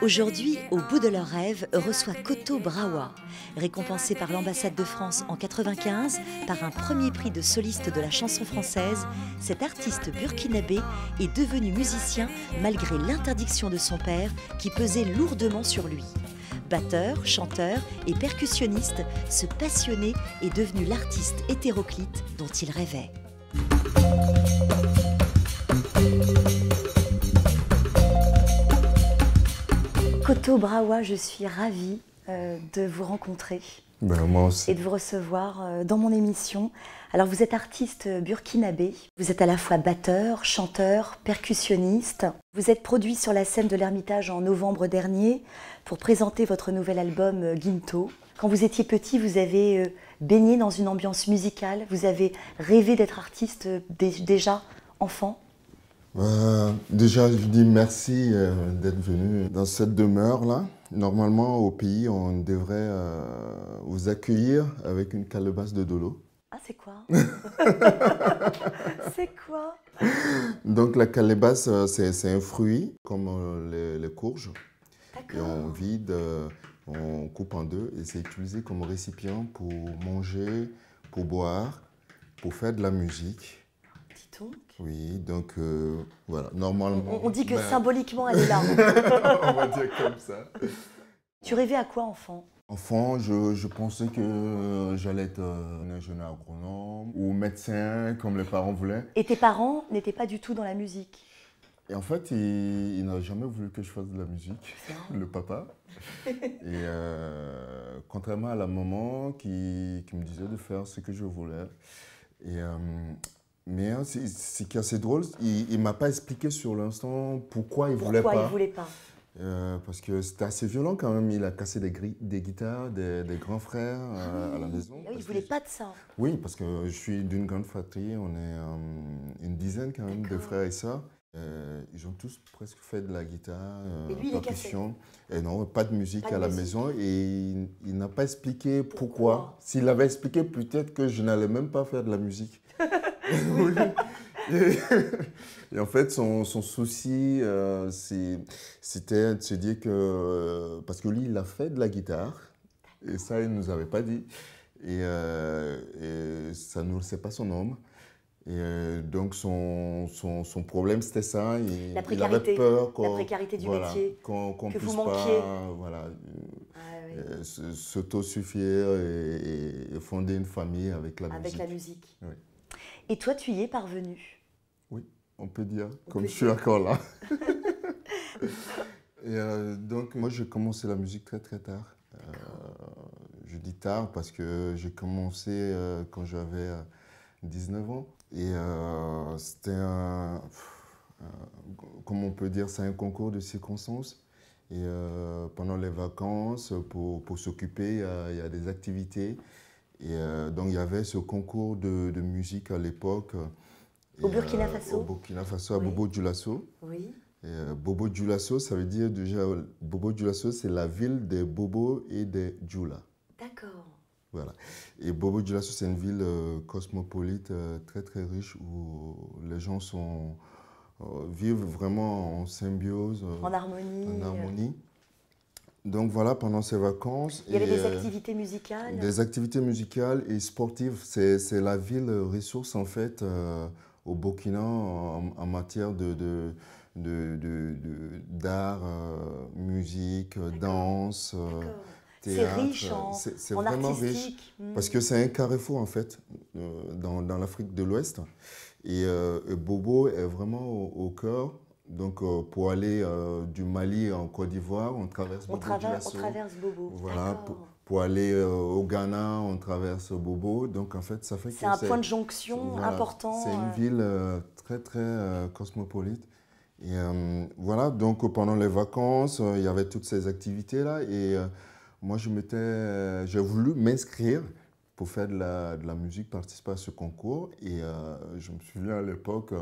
Aujourd'hui, au bout de leurs rêves, reçoit Koto Brawa. Récompensé par l'ambassade de France en 1995 par un premier prix de soliste de la chanson française, cet artiste burkinabé est devenu musicien malgré l'interdiction de son père qui pesait lourdement sur lui. Batteur, chanteur et percussionniste, ce passionné est devenu l'artiste hétéroclite dont il rêvait. Koto Brawa, je suis ravie de vous rencontrer moi aussi. et de vous recevoir dans mon émission. Alors vous êtes artiste burkinabé, vous êtes à la fois batteur, chanteur, percussionniste. Vous êtes produit sur la scène de l'Ermitage en novembre dernier pour présenter votre nouvel album Ginto. Quand vous étiez petit, vous avez baigné dans une ambiance musicale, vous avez rêvé d'être artiste déjà enfant. Déjà, je dis merci d'être venu dans cette demeure-là. Normalement, au pays, on devrait vous accueillir avec une calebasse de dolo. Ah, c'est quoi? C'est quoi? Donc, la calebasse, c'est un fruit, comme les courges. Et on vide, on coupe en deux et c'est utilisé comme récipient pour manger, pour boire, pour faire de la musique. Dis donc. Oui, donc voilà, normalement... On dit que symboliquement, elle est là. On va dire comme ça. Tu rêvais à quoi, enfant? Enfant, je pensais que j'allais être un ingénieur agronome ou médecin, comme les parents voulaient. Et tes parents n'étaient pas du tout dans la musique? Et en fait, il n'a jamais voulu que je fasse de la musique, le papa. Et contrairement à la maman qui me disait de faire ce que je voulais. Et... mais ce qui est assez drôle, il ne m'a pas expliqué sur l'instant pourquoi il ne voulait pas. Pourquoi il ne voulait pas? Parce que c'était assez violent quand même. Il a cassé des guitares, des grands frères à la maison. Ah oui, il ne voulait pas de ça. Oui, parce que je suis d'une grande fratrie. On est une dizaine quand même de frères et sœurs. Ils ont tous presque fait de la guitare, et lui, percussion. Et non, pas de musique à la maison. Et il n'a pas expliqué pourquoi. S'il avait expliqué, peut-être que je n'allais même pas faire de la musique. Oui. Et en fait, son souci, c'était de se dire que... parce que lui, il a fait de la guitare. Et ça, il ne nous avait pas dit. Et ça ne sait pas son homme. Et donc, son problème, c'était ça. La précarité, il avait peur la précarité du métier, qu'on que puisse vous manquiez. Pas s'autosuffire et fonder une famille avec la musique. Avec la musique. Oui. Et toi, tu y es parvenu? Oui, on peut dire, comme je suis encore là. Et donc, moi, j'ai commencé la musique très, très tard. Je dis tard parce que j'ai commencé quand j'avais 19 ans. Et c'était comment on peut dire, c'est un concours de circonstances. Et pendant les vacances, pour s'occuper, il y a des activités. Et donc, il y avait ce concours de musique à l'époque. Au Burkina Faso? Au Burkina Faso, à Bobo Dioulasso. Oui. Et Bobo Dioulasso, ça veut dire déjà, Bobo Dioulasso, c'est la ville des Bobo et des Dioula. D'accord. Voilà. Et Bobo Dioulasso, c'est une ville cosmopolite, très très riche, où les gens vivent vraiment en symbiose. En harmonie. En harmonie. Donc voilà, pendant ces vacances... Il y avait des activités musicales? Des activités musicales et sportives. C'est la ville ressource en fait au Burkina en matière d'art, musique, danse, théâtre. C'est riche c'est en vraiment artistique. Riche parce que c'est un carrefour en fait dans l'Afrique de l'Ouest. Et Bobo est vraiment au cœur. Donc, pour aller du Mali en Côte d'Ivoire, on traverse Bobo Dioulasso. On traverse Bobo. Voilà, pour aller au Ghana, on traverse Bobo. Donc, en fait, ça fait que c'est un point de jonction important. C'est une ville très, très cosmopolite. Et voilà, donc pendant les vacances, il y avait toutes ces activités-là. Et moi, j'ai voulu m'inscrire pour faire de la musique, participer à ce concours. Et je me souviens à l'époque,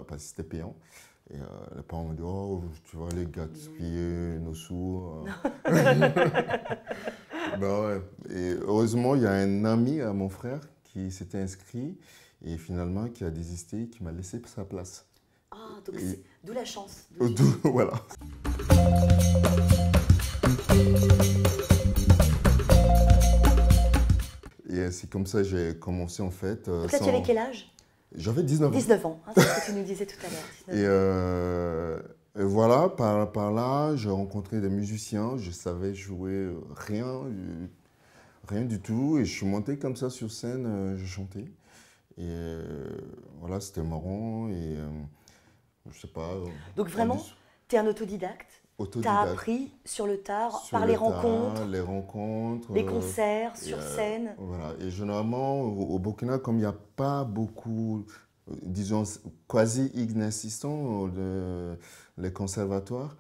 parce que c'était payant. Et les parents m'ont dit, oh, tu vas aller gaspiller nos sous. Ben ouais. Et heureusement, il y a un ami à mon frère qui s'était inscrit et finalement qui a désisté, qui m'a laissé sa place. Ah, donc d'où la chance. Voilà. Et c'est comme ça que j'ai commencé en fait. Donc là, tu avais quel âge? J'avais 19 ans. 19 ans, hein, c'est ce que tu nous disais tout à l'heure. 19 Et, ans. et voilà, par là, j'ai rencontré des musiciens. Je savais jouer rien du tout. Et je suis monté comme ça sur scène, je chantais. Et voilà, c'était marrant. Et je sais pas. Donc vraiment, tu es un autodidacte. Tu as Autodidacte. appris sur le tard, Sur par le les tas, rencontres, les rencontres. les concerts, Et, sur scène. voilà. Et généralement, au Burkina, comme il n'y a pas beaucoup, disons, quasi inexistants, les conservatoires,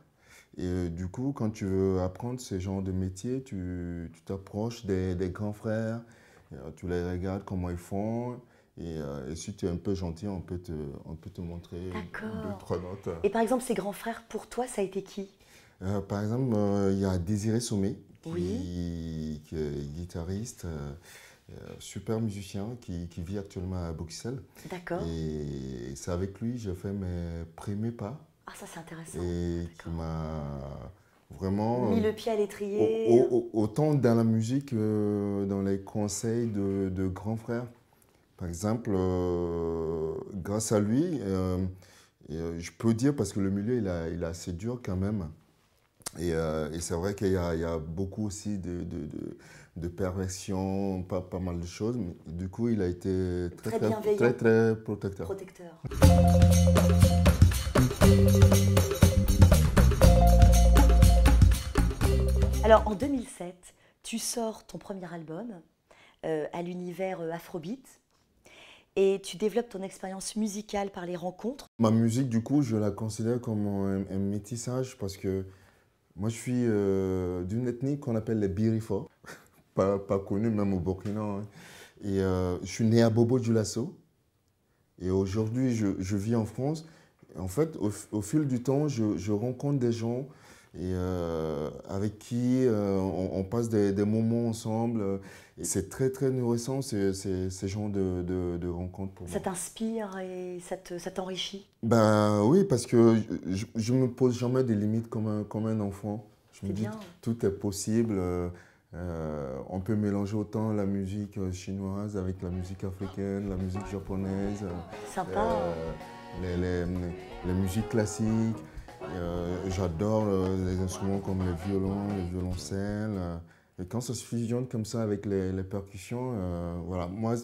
et du coup, quand tu veux apprendre ce genre de métier, tu t'approches des grands frères, tu les regardes comment ils font, et si tu es un peu gentil, on peut te montrer deux, D'accord. trois notes. Et par exemple, ces grands frères, pour toi, ça a été qui? Par exemple, il y a Désiré Sommet, Oui. qui est guitariste, super musicien, qui vit actuellement à Bruxelles. D'accord. Et c'est avec lui que j'ai fait mes premiers pas Ah, ça c'est intéressant. et qui D'accord. m'a vraiment, Mis le pied à l'étrier. autant dans la musique que dans les conseils de grands frères. Par exemple, grâce à lui, je peux dire, parce que le milieu il est assez dur quand même, et c'est vrai qu'il y a beaucoup aussi de perversion, pas mal de choses, mais du coup, il a été Très bienveillant. très protecteur. Protecteur. Alors en 2007, tu sors ton premier album à l'univers Afrobeat et tu développes ton expérience musicale par les rencontres. Ma musique, du coup, je la considère comme un métissage parce que moi, je suis d'une ethnie qu'on appelle les Birifo, pas connue même au Burkina, hein. Et je suis né à Bobo-Dioulasso. Et aujourd'hui, je vis en France. En fait, au fil du temps, je rencontre des gens et, avec qui on passe des moments ensemble. Et c'est très nourrissant, ces genres de rencontres pour moi. Ça t'inspire et ça t'enrichit. Ben oui, parce que je me pose jamais des limites comme un enfant. Je me C'est dis, bien. tout est possible. On peut mélanger autant la musique chinoise avec la musique africaine, la musique japonaise, Sympa. les, les- les musiques classiques. J'adore les instruments comme le violon, le violoncelle. Et quand ça se fusionne comme ça avec les percussions, voilà, moi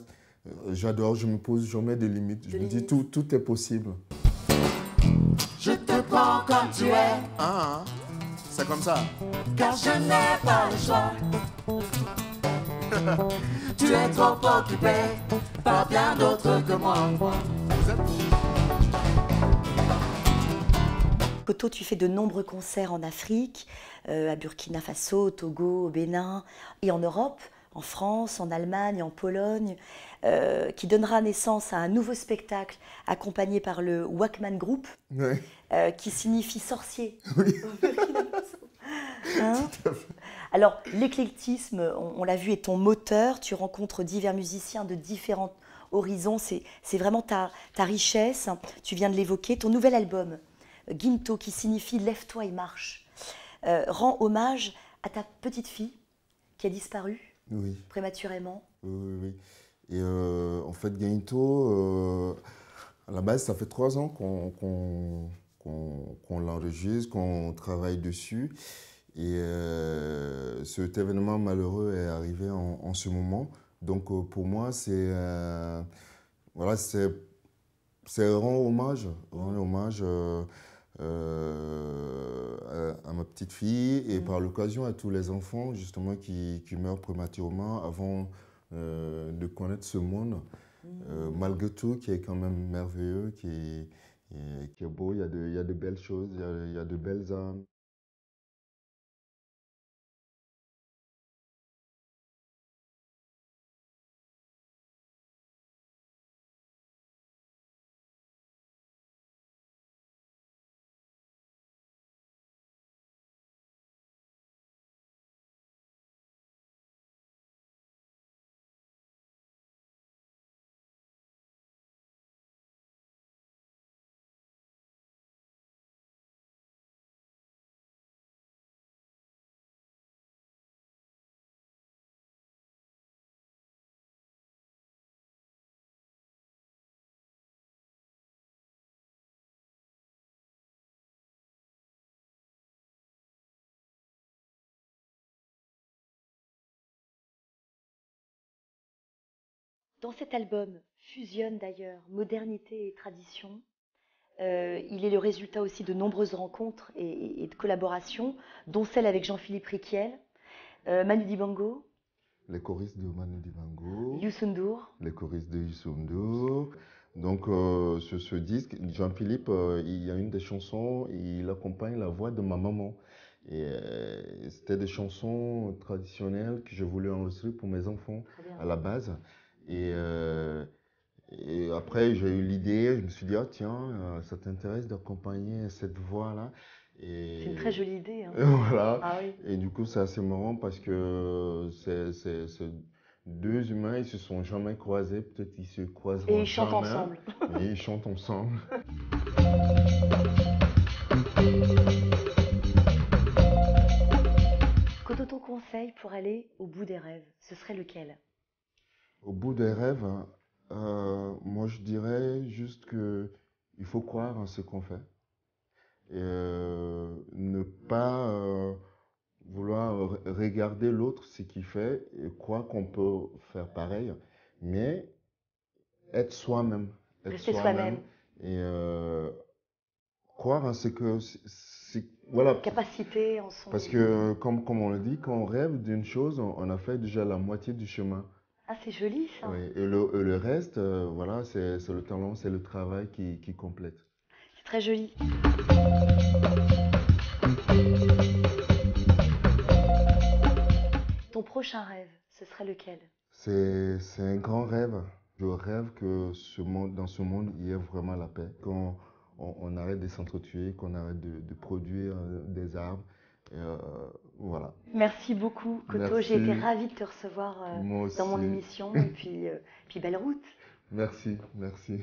j'adore, je me pose jamais de limites. Je me dis, tout est possible. Je te prends comme tu es, Ah, c'est comme ça. car je n'ai pas le choix. Tu es trop occupé par bien d'autres que moi. Koto, tu fais de nombreux concerts en Afrique, à Burkina Faso, au Togo, au Bénin et en Europe, en France, en Allemagne, en Pologne, qui donnera naissance à un nouveau spectacle accompagné par le Wakman Group, Ouais. qui signifie sorcier. Oui. Au Burkina Faso. Hein? Alors, l'éclectisme, on l'a vu, est ton moteur. Tu rencontres divers musiciens de différents horizons. C'est vraiment ta richesse. Tu viens de l'évoquer. Ton nouvel album, Ginto, qui signifie Lève-toi et marche, rend hommage à ta petite fille qui a disparu Oui. prématurément. Oui. Et en fait, Gainto, à la base, ça fait 3 ans qu'on l'enregistre, qu'on travaille dessus. Et cet événement malheureux est arrivé en ce moment. Donc pour moi, voilà, c'est rendre hommage à ma petite fille et par l'occasion à tous les enfants justement qui meurent prématurément avant de connaître ce monde. Malgré tout, qui est quand même merveilleux, qui est beau, il y a de belles choses, il y a de belles âmes. Dans cet album fusionne d'ailleurs modernité et tradition. Il est le résultat aussi de nombreuses rencontres et de collaborations, dont celle avec Jean-Philippe Riquiel, Manu Dibango, Les choristes de Manu Dibango, Youssou N'Dour. les choristes de Youssou N'Dour. Donc, sur ce disque, Jean-Philippe, il y a une des chansons, il accompagne la voix de ma maman. Et c'était des chansons traditionnelles que je voulais enregistrer pour mes enfants Très bien. à la base. Et après, j'ai eu l'idée, je me suis dit, ah tiens, ça t'intéresse d'accompagner cette voix-là. C'est une très jolie idée, hein. Voilà. Ah oui. Et du coup, c'est assez marrant parce que c'est deux humains, ils se sont jamais croisés, peut-être ils se croiseront Et ils chantent jamais. ensemble. Et ils chantent ensemble. Quant à ton conseil pour aller au bout des rêves, ce serait lequel? Au bout des rêves, moi je dirais juste que il faut croire en ce qu'on fait. Et ne pas vouloir regarder l'autre, ce qu'il fait, et croire qu'on peut faire pareil, mais être soi-même. Être Rester soi-même. soi-même. Et croire en ce que... voilà. Capacité en son... Parce que, comme on le dit, quand on rêve d'une chose, on a fait déjà la moitié du chemin. Ah, c'est joli ça. Oui. Et le reste, voilà, c'est le talent, c'est le travail qui complète. C'est très joli. Ton prochain rêve, ce serait lequel? C'est un grand rêve. Je rêve que dans ce monde, il y ait vraiment la paix. Qu'on on arrête de s'entretuer, qu'on arrête de produire des armes. Et, voilà. Merci beaucoup, Koto. Merci. J'ai été ravie de te recevoir Moi dans mon aussi. émission. Et puis belle route. Merci, merci.